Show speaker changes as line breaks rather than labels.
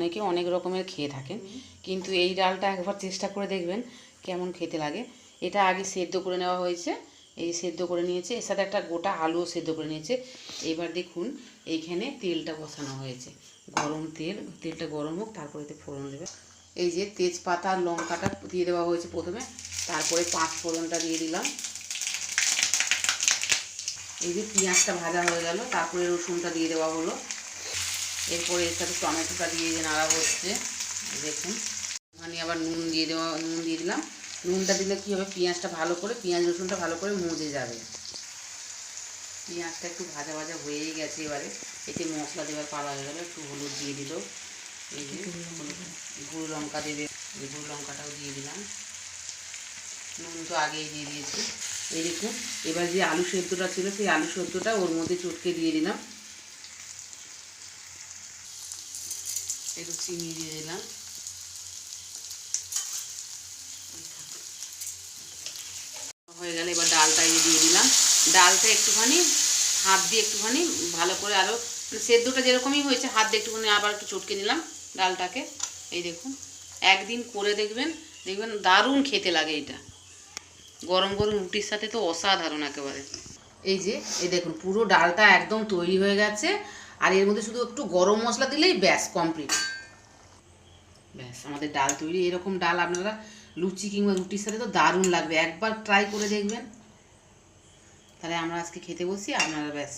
অনেকে অনেক রকমের খেয়ে থাকেন, কিন্তু এই ডালটা একবার চেষ্টা করে দেখবেন কেমন খেতে লাগে। এটা আগে সেদ্ধ করে নেওয়া হয়েছে, এই সেদ্ধ করে নিয়েছে, এর সাথে একটা গোটা আলুও সেদ্ধ করে নিয়েছে। এবার দেখুন এইখানে তেলটা বসানো হয়েছে, গরম তেল, তেলটা গরম হোক তারপরে এতে ফোড়ন দেবে। এই যে তেজপাতা আর লঙ্কাটা দিয়ে দেওয়া হয়েছে প্রথমে, তারপরে পাঁচ ফোড়নটা দিয়ে দিলাম। এই যে পেঁয়াজটা ভাজা হয়ে গেল, তারপরে রসুনটা দিয়ে দেওয়া হলো। এরপরে এর সাথে টমেটোটা দিয়ে যে নাড়া হচ্ছে, দেখুন ওখানে আবার নুন দিয়ে দিলাম। নুনটা দিলে কী হবে, পেঁয়াজটা ভালো করে, পেঁয়াজ রসুনটা ভালো করে মজে যাবে। পেঁয়াজটা একটু ভাজা ভাজা হয়েই গেছে, এবারে এতে মশলা দেওয়ার পালা হয়ে গেলো। একটু হলুদ দিয়ে দিল, এই যে গুঁড়ো লঙ্কা দেবে, এই গুঁড়ো লঙ্কাটাও দিয়ে দিলাম। নুন তো আগেই দিয়ে দিয়েছি। এই দেখুন এবার যে আলু সেদ্ধটা ছিল সেই আলু সেদ্ধটা ওর মধ্যে চটকে দিয়ে দিলাম। একটু চিনি দিয়ে দিলাম। হয়ে গেলে এবার ডালটা দিয়ে দিলাম। ডালটা একটুখানি হাত দিয়ে একটুখানি ভালো করে, আরও সেদ্ধটা যেরকমই হয়েছে হাত দিয়ে একটুখানি আবার একটু চটকে নিলাম ডালটাকে। এই দেখুন একদিন করে দেখবেন, দেখবেন দারুণ খেতে লাগে এটা, গরম গরম রুটির সাথে তো অসাধারণ একেবারে। এই যে এই দেখুন পুরো ডালটা একদম তৈরি হয়ে গেছে, আর এর মধ্যে শুধু একটু গরম মশলা দিলেই ব্যাস কমপ্লিট। ব্যাস আমাদের ডাল তৈরি। এরকম ডাল আপনারা লুচি কিংবা রুটির সাথে তো দারুণ লাগবে, একবার ট্রাই করে দেখবেন। তাহলে আমরা আজকে খেতে বসি, আপনারা ব্যাস।